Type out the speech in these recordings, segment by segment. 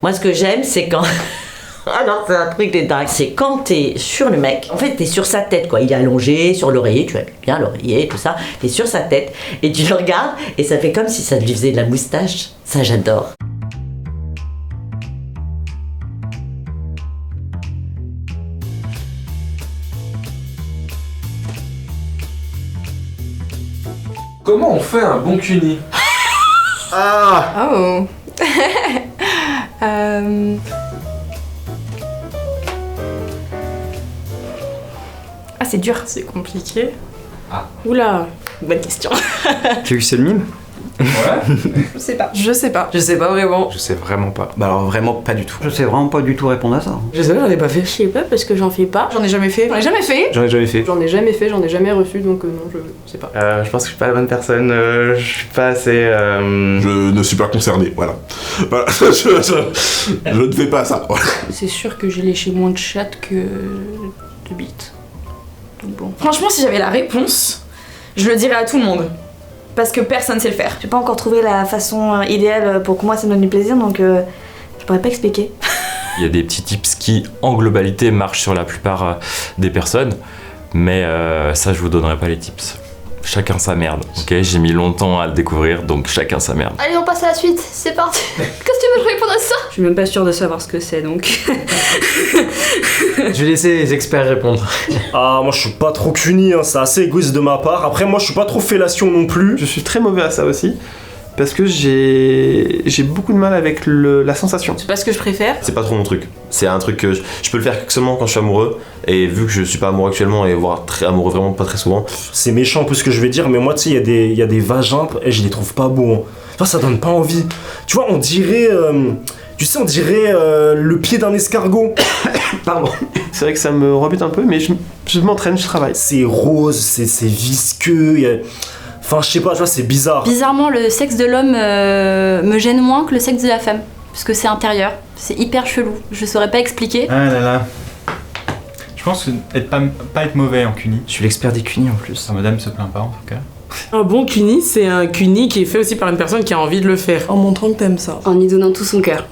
Moi, ce que j'aime, c'est quand... Ah non, c'est un truc de dingue. C'est quand t'es sur le mec, en fait, t'es sur sa tête, quoi. Il est allongé sur l'oreiller, tu appuies bien l'oreiller, tout ça. T'es sur sa tête et tu le regardes et ça fait comme si ça lui faisait de la moustache. Ça, j'adore. Comment on fait un bon cuni? Ah Oh. Ah, c'est dur. C'est compliqué. Ah. Oula, bonne question. Tu as vu, c'est le mime? Ouais. Je sais pas. Je sais pas. Je sais pas vraiment. Je sais vraiment pas. Bah alors vraiment pas du tout. Je sais vraiment pas du tout répondre à ça. Je sais pas, j'en ai pas fait. Je sais pas parce que j'en fais pas. J'en ai jamais fait. J'en ai jamais fait. J'en ai jamais fait. J'en ai jamais fait, j'en ai jamais reçu, donc non, je sais pas. Je pense que je suis pas la bonne personne. Je suis pas assez. Je ne suis pas concerné, voilà. Voilà, je ne fais pas ça. Voilà. C'est sûr que j'ai léché moins de chatte que de bites. Donc bon. Franchement, si j'avais la réponse, je le dirais à tout le monde. Parce que personne sait le faire. J'ai pas encore trouvé la façon idéale pour que moi ça me donne du plaisir, donc je pourrais pas expliquer. Il y a des petits tips qui, en globalité, marchent sur la plupart des personnes, mais ça, je vous donnerai pas les tips. Chacun sa merde, ok? J'ai mis longtemps à le découvrir, donc chacun sa merde. Allez, on passe à la suite, c'est parti. Qu'est-ce que tu veux répondre à ça? Je suis même pas sûre de savoir ce que c'est, donc... Je vais laisser les experts répondre. Ah, moi je suis pas trop cuni, hein, c'est assez égoïste de ma part. Après, moi je suis pas trop fellation non plus. Je suis très mauvais à ça aussi. Parce que j'ai beaucoup de mal avec la sensation. C'est pas ce que je préfère. C'est pas trop mon truc. C'est un truc que je peux le faire seulement quand je suis amoureux. Et vu que je suis pas amoureux actuellement et voire très amoureux vraiment pas très souvent. C'est méchant un peu ce que je vais dire, mais moi tu sais, il y a des vagins et je les trouve pas beaux. Hein. Enfin, ça donne pas envie. Tu vois, on dirait. Tu sais, on dirait le pied d'un escargot. Pardon. C'est vrai que ça me rebute un peu, mais je m'entraîne, je travaille. C'est rose, c'est visqueux. Enfin, je sais pas, tu vois, c'est bizarre. Bizarrement, le sexe de l'homme me gêne moins que le sexe de la femme. Parce que c'est intérieur. C'est hyper chelou. Je saurais pas expliquer. Ah là là. Je pense que pas être mauvais en cuni. Je suis l'expert des cunis en plus. Ah, madame se plaint pas en tout cas. Un bon cuni, c'est un cuni qui est fait aussi par une personne qui a envie de le faire. En montrant que t'aimes ça. En y donnant tout son cœur.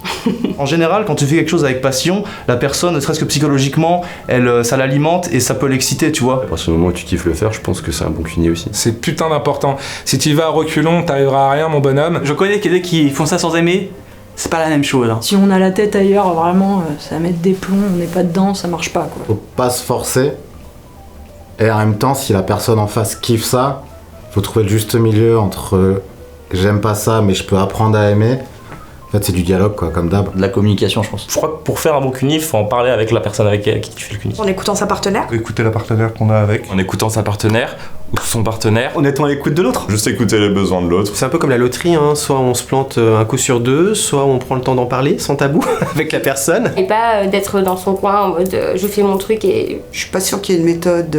En général, quand tu fais quelque chose avec passion, la personne, ne serait-ce que psychologiquement, ça l'alimente et ça peut l'exciter, tu vois. À partir du moment où tu kiffes le faire, je pense que c'est un bon cuni aussi. C'est putain d'important. Si tu y vas à reculons, t'arriveras à rien, mon bonhomme. Je connais quelqu'un qui font ça sans aimer, c'est pas la même chose. Hein. Si on a la tête ailleurs, vraiment, ça va mettre des plombs, on n'est pas dedans, ça marche pas quoi. Faut pas se forcer. Et en même temps, si la personne en face kiffe ça, faut trouver le juste milieu entre j'aime pas ça mais je peux apprendre à aimer. En fait, c'est du dialogue, quoi, comme d'hab. De la communication, je pense. Je crois que pour faire un bon cuni, il faut en parler avec la personne avec qui tu fais le cuni. En écoutant sa partenaire. Écouter la partenaire qu'on a avec. En écoutant sa partenaire ou son partenaire. En étant à l'écoute de l'autre. Juste écouter les besoins de l'autre. C'est un peu comme la loterie, hein. Soit on se plante un coup sur deux, soit on prend le temps d'en parler sans tabou avec la personne. Et pas d'être dans son coin en mode je fais mon truc et... Je suis pas sûre qu'il y ait une méthode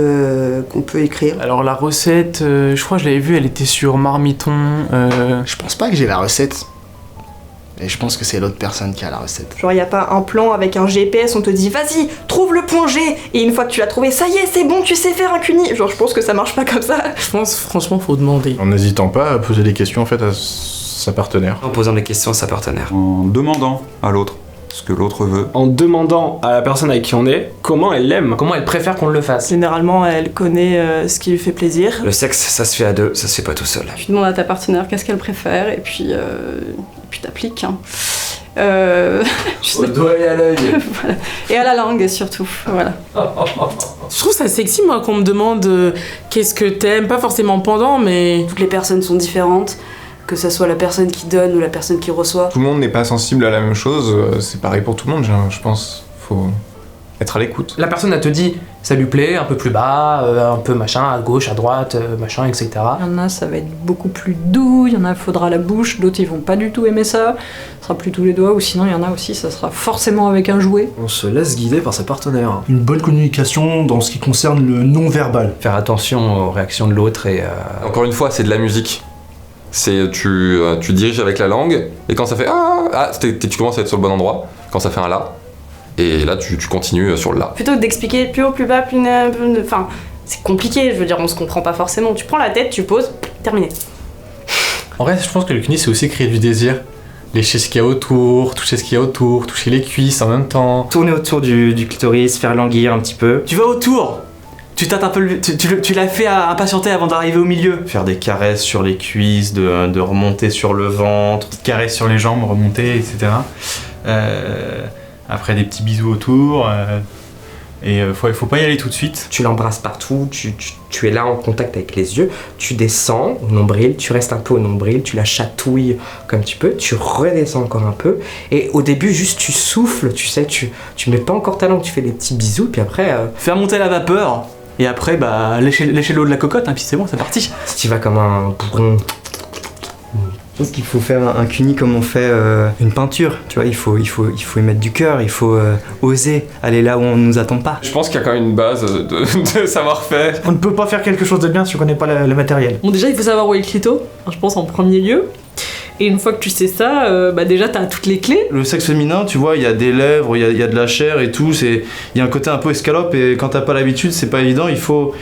qu'on peut écrire. Alors la recette, je crois que je l'avais vue, elle était sur Marmiton. Je pense pas que j'ai la recette. Et je pense que c'est l'autre personne qui a la recette. Genre, y a pas un plan avec un GPS, on te dit vas-y, trouve le point G. Et une fois que tu l'as trouvé, ça y est, c'est bon, tu sais faire un cuni. Genre, je pense que ça marche pas comme ça. Je pense, franchement, faut demander. En n'hésitant pas à poser des questions en fait à sa partenaire. En posant des questions à sa partenaire. En demandant à l'autre ce que l'autre veut. En demandant à la personne avec qui on est comment elle l'aime, comment elle préfère qu'on le fasse. Généralement, elle connaît ce qui lui fait plaisir. Le sexe, ça se fait à deux, ça se fait pas tout seul. Tu demandes à ta partenaire qu'est-ce qu'elle préfère, et puis t'appliques. Hein. Au doigt et à l'œil. Voilà. Et à la langue surtout, voilà. Je trouve ça sexy, moi, qu'on me demande qu'est-ce que t'aimes, pas forcément pendant, mais... Toutes les personnes sont différentes, que ça soit la personne qui donne ou la personne qui reçoit. Tout le monde n'est pas sensible à la même chose, c'est pareil pour tout le monde, je pense. Faut être à l'écoute. La personne, elle te dit, ça lui plaît, un peu plus bas, un peu machin, à gauche, à droite, machin, etc. Il y en a, ça va être beaucoup plus doux, il y en a, faudra la bouche, d'autres, ils vont pas du tout aimer ça. Ce sera plutôt les doigts, ou sinon, il y en a aussi, ça sera forcément avec un jouet. On se laisse guider par sa partenaire. Une bonne communication dans ce qui concerne le non-verbal. Faire attention aux réactions de l'autre et... Encore une fois, c'est de la musique. C'est tu diriges avec la langue, et quand ça fait tu commences à être sur le bon endroit. Quand ça fait un là, et là tu continues sur le là. Plutôt que d'expliquer plus haut, plus bas, enfin, c'est compliqué, je veux dire, on se comprend pas forcément. Tu prends la tête, tu poses, terminé. En vrai, je pense que le cuni, c'est aussi créer du désir. lécher ce qu'il y a autour, toucher ce qu'il y a autour, toucher les cuisses en même temps. Tourner autour du clitoris, faire languir un petit peu. Tu vas autour. Tu tâtes un peu, tu l'as fait à impatienter avant d'arriver au milieu. Faire des caresses sur les cuisses, de remonter sur le ventre. Caresses sur les jambes, remonter, etc. Après des petits bisous autour. Et faut pas y aller tout de suite. Tu l'embrasses partout, tu es là en contact avec les yeux, tu descends au nombril, tu restes un peu au nombril, tu la chatouilles comme tu peux, tu redescends encore un peu, et au début juste tu souffles, tu sais, tu mets pas encore ta langue, tu fais des petits bisous, puis après... Faire monter la vapeur, et après bah lécher l'eau de la cocotte, hein, puis c'est bon, c'est parti. Si tu vas comme un bourrin... Je pense qu'il faut faire un cuni comme on fait une peinture, tu vois, il faut y mettre du cœur, il faut oser aller là où on nous attend pas. Je pense qu'il y a quand même une base de savoir-faire. On ne peut pas faire quelque chose de bien si on connaît pas le matériel. Bon, déjà, il faut savoir où est le clito, je pense en premier lieu. Et une fois que tu sais ça, déjà t'as toutes les clés. Le sexe féminin, tu vois, il y a des lèvres, il y a de la chair et tout, il y a un côté un peu escalope et quand t'as pas l'habitude, c'est pas évident, il faut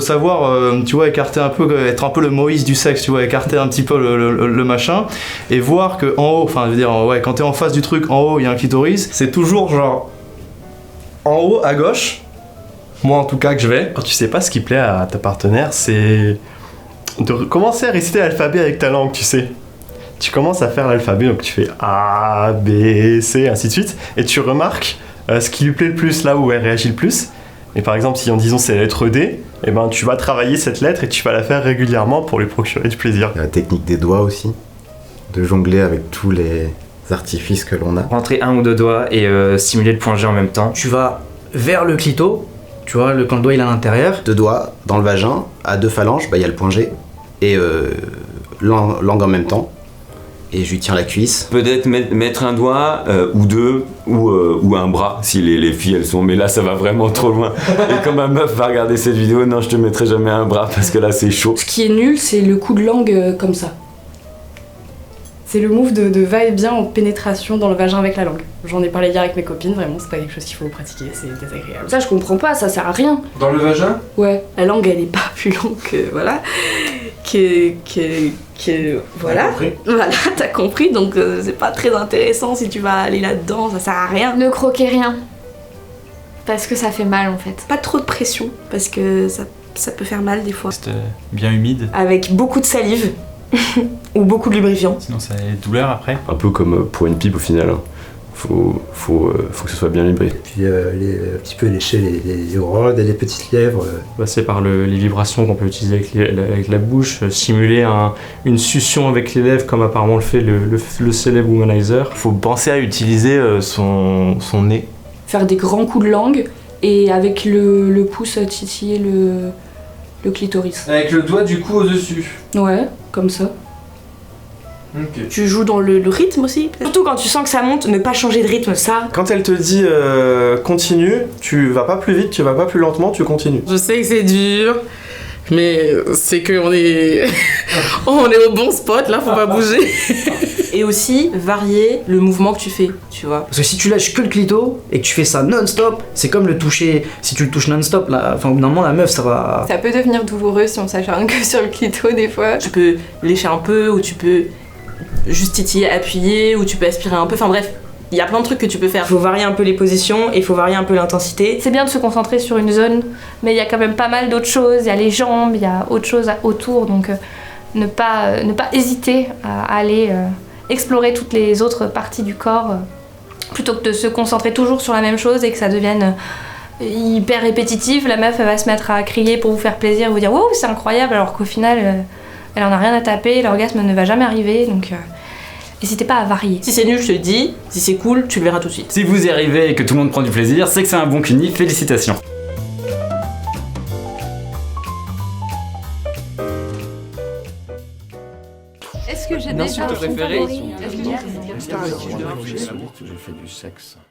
savoir, tu vois, écarter un peu, être un peu le Moïse du sexe, tu vois, écarter un petit peu le machin et voir que en haut, enfin, je veux dire, ouais, quand t'es en face du truc, en haut, il y a un clitoris, c'est toujours genre en haut à gauche, moi en tout cas que je vais. Quand tu sais pas ce qui plaît à ta partenaire, c'est de commencer à réciter l'alphabet avec ta langue, tu sais. Tu commences à faire l'alphabet, donc tu fais A, B, C, ainsi de suite, et tu remarques ce qui lui plaît le plus, là où elle réagit le plus. Et par exemple, si en disant c'est la lettre D, eh ben, tu vas travailler cette lettre et tu vas la faire régulièrement pour lui procurer du plaisir. Il y a la technique des doigts aussi, de jongler avec tous les artifices que l'on a. Rentrer un ou deux doigts et simuler le point G en même temps. Tu vas vers le clito, tu vois, quand le doigt il est à l'intérieur. 2 doigts dans le vagin, à 2 phalanges, il y a le point G, et langue en même temps. Et je lui tiens la cuisse. Peut-être mettre un doigt ou deux ou un bras si les filles elles sont, mais là ça va vraiment trop loin. Et quand ma meuf va regarder cette vidéo, non, je te mettrai jamais un bras parce que là c'est chaud. Ce qui est nul, c'est le coup de langue comme ça. C'est le move de va-et-vient en pénétration dans le vagin avec la langue. J'en ai parlé hier avec mes copines, vraiment c'est pas quelque chose qu'il faut pratiquer, c'est désagréable. Ça je comprends pas, ça sert à rien. Dans le vagin ? Ouais, la langue elle est pas plus longue que voilà. Voilà, t'as compris, donc c'est pas très intéressant si tu vas aller là-dedans, ça sert à rien. Ne croquez rien, parce que ça fait mal en fait. Pas trop de pression, parce que ça peut faire mal des fois. Reste bien humide. Avec beaucoup de salive, ou beaucoup de lubrifiant. Sinon ça a des douleurs après. Un peu comme pour une pipe au final. Hein. Faut que ce soit bien lubrifié. Puis un petit peu lécher les rhodes et les petites lèvres. C'est par les vibrations qu'on peut utiliser avec la bouche, simuler une succion avec les lèvres comme apparemment le fait le célèbre womanizer. Faut penser à utiliser son nez. Faire des grands coups de langue et avec le pouce titiller le clitoris. Avec le doigt du coup au-dessus. Ouais, comme ça. Okay. Tu joues dans le rythme aussi. Surtout quand tu sens que ça monte, ne pas changer de rythme, ça. Quand elle te dit continue, tu vas pas plus vite, tu vas pas plus lentement, tu continues. Je sais que c'est dur, mais c'est qu'on est... on est au bon spot, là, faut pas bouger. Et aussi, varier le mouvement que tu fais, tu vois. Parce que si tu lâches que le clito et que tu fais ça non-stop, c'est comme le toucher. Si tu le touches non-stop, au bout d'un moment, la meuf, ça va. Ça peut devenir douloureux si on s'acharne que sur le clito des fois. Tu peux lécher un peu, ou tu peux juste titiller, appuyer, ou tu peux aspirer un peu, enfin bref. Il y a plein de trucs que tu peux faire. Il faut varier un peu les positions et il faut varier un peu l'intensité. C'est bien de se concentrer sur une zone, mais il y a quand même pas mal d'autres choses. Il y a les jambes, il y a autre chose autour, donc ne pas hésiter à aller explorer toutes les autres parties du corps plutôt que de se concentrer toujours sur la même chose et que ça devienne hyper répétitif. La meuf elle va se mettre à crier pour vous faire plaisir, vous dire wow c'est incroyable, alors qu'au final elle en a rien à taper, l'orgasme ne va jamais arriver, donc n'hésitez pas à varier. Si c'est nul, je te le dis, si c'est cool, tu le verras tout de suite. Si vous y arrivez et que tout le monde prend du plaisir, c'est que c'est un bon cuni, félicitations. Est-ce que j'ai Une déjà insulte préférée? favori? Est-ce que j'ai- J'ai fait du sexe.